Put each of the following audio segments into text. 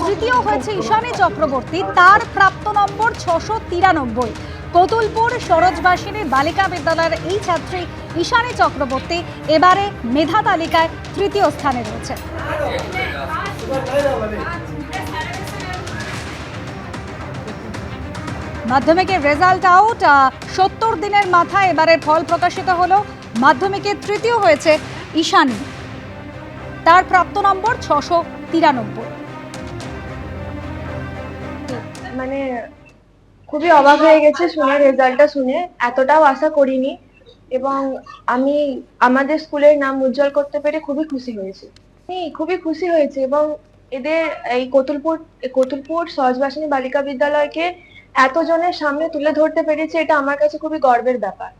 তৃতীয় হয়েছে ঈশানী চক্রবর্তী, তার প্রাপ্ত নম্বর 693। কতুলপুর সরোজবাসিনী বালিকা বিদ্যালয়ের এই ছাত্রী ঈশানী চক্রবর্তী এবারে মেধা তালিকায় তৃতীয় স্থানে রয়েছে। মাধ্যমিকের রেজাল্ট আউট, 70 দিনের মাথায় এবারের ফল প্রকাশিত হলো। মাধ্যমিকে তৃতীয় হয়েছে ঈশানী, তার প্রাপ্ত নম্বর 693। মানে খুবই অবাক হয়ে গেছে শুনে, রেজাল্টটা শুনে এতটাও আশা করিনি এবং আমি আমাদের স্কুলের নাম উজ্জ্বল করতে পেরে খুবই খুশি হয়েছি। এবং এদের এই কতুলপুর সরোজবাসিনী বালিকা বিদ্যালয়কে এতজনের সামনে তুলে ধরতে পেরেছে, এটা আমার কাছে খুবই গর্বের ব্যাপার।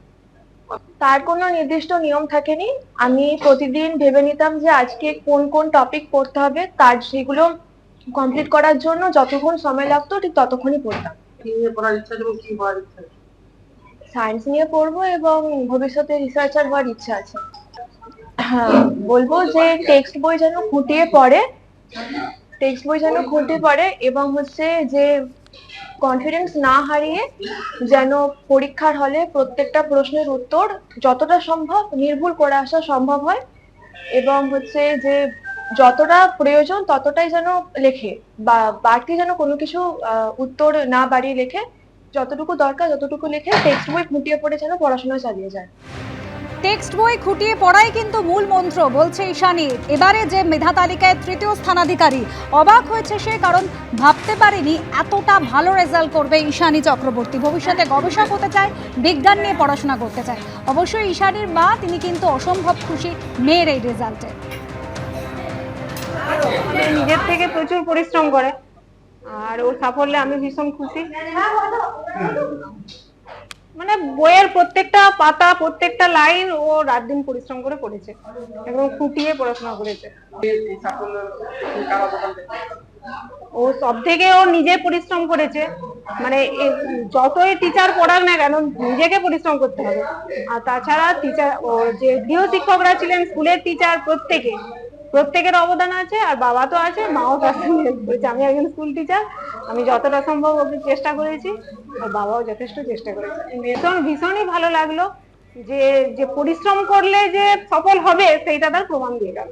তার কোনো নির্দিষ্ট নিয়ম থাকেনি, আমি প্রতিদিন ভেবে নিতাম যে আজকে কোন কোন টপিক পড়তে হবে, তার সেগুলো কমপ্লিট করার জন্য যতক্ষণ সময় লাগতো ঠিক ততক্ষণই পড়তাম। সায়েন্স নিয়ে পড়বো এবং ভবিষ্যতে রিসার্চার হওয়ার ইচ্ছা আছে। হ্যাঁ, বলবো যে টেক্সট বই যেন খুঁটিয়ে পড়ে এবং হচ্ছে যে কনফিডেন্স না হারিয়ে যেন পরীক্ষার হলে প্রত্যেকটা প্রশ্নের উত্তর যতটা সম্ভব নির্ভুল করে আসা সম্ভব হয় এবং হচ্ছে যে যতটা প্রয়োজন ততটাই যেন লেখে, বা বাড়তি যেন কোনো কিছু উত্তর না বাড়িয়ে লেখে, যতটুকু দরকার ততটুকু লেখে, টেক্সট বই খুঁটিয়ে পড়ে যেন পড়াশোনা চালিয়ে যায়। টেক্সট বই খুঁটিয়ে পড়াই কিন্তু মূল মন্ত্র বলছে ঈশানী। এবারে যে মেধা তালিকায় তৃতীয় স্থানাধিকারী, অবাক হয়েছে সে, কারণ ভাবতে পারেনি এতটা ভালো রেজাল্ট করবে ঈশানী চক্রবর্তী। ভবিষ্যতে গবেষক হতে চায়, বিজ্ঞান নিয়ে পড়াশোনা করতে চায়। অবশ্যই ঈশানীর মা, তিনি কিন্তু অসম্ভব খুশি মেয়ের এই রেজাল্টে। নিজের থেকে প্রচুর পরিশ্রম করে আর ওর সাফল্যে আমি ভীষণ খুশি। মানে বইয়ের প্রত্যেকটা পাতা, প্রত্যেকটা লাইন ও রাত দিন পরিশ্রম করে পড়েছে এবং খুঁটিয়ে পড়াশোনা করেছে। ও সব থেকে ও নিজে পরিশ্রম করেছে, মানে যতই টিচার পড়াক না কেন নিজেকে পরিশ্রম করতে হবে। আর তাছাড়া টিচার, ও যে গৃহ শিক্ষকরা ছিলেন, স্কুলের টিচার, প্রত্যেকের অবদান আছে, আর বাবা তো আছে, মাও তার সঙ্গে হেল্প করেছে। আমি একজন স্কুল টিচার, আমি যতটা সম্ভব ওকে চেষ্টা করেছি, আর বাবাও যথেষ্ট চেষ্টা করেছে। ভীষণই ভালো লাগলো যে যে পরিশ্রম করলে যে সফল হবে সেইটা তার প্রমাণ দিয়ে গেল।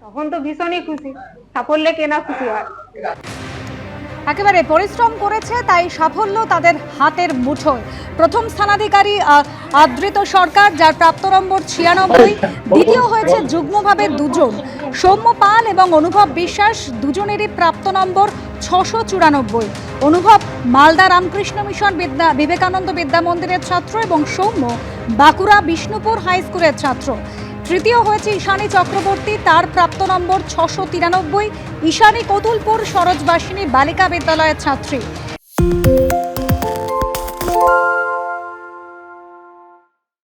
তখন তো ভীষণই খুশি, সাফল্যে কেনা খুশি হয়। একেবারে পরিশ্রম করেছে, তাই সাফল্য তাদের হাতের মুঠোয়। প্রথম স্থানাধিকারী আদৃত সরকার, যার প্রাপ্ত নম্বর 96। দ্বিতীয় হয়েছে যুগ্মভাবে দুজন, সৌম্য পাল এবং অনুভব বিশ্বাস, দুজনেরই প্রাপ্ত নম্বর 694। অনুভব মালদা রামকৃষ্ণ মিশন বিবেকানন্দ বিদ্যা মন্দিরের ছাত্র এবং সৌম্য বাঁকুড়া বিষ্ণুপুর হাই স্কুলের ছাত্র। তৃতীয় হয়েছে ঈশানী চক্রবর্তী, তার প্রাপ্ত নম্বর 693। ঈশানী কতুলপুর সরোজবাসিনী বালিকা বিদ্যালয়ের ছাত্রী।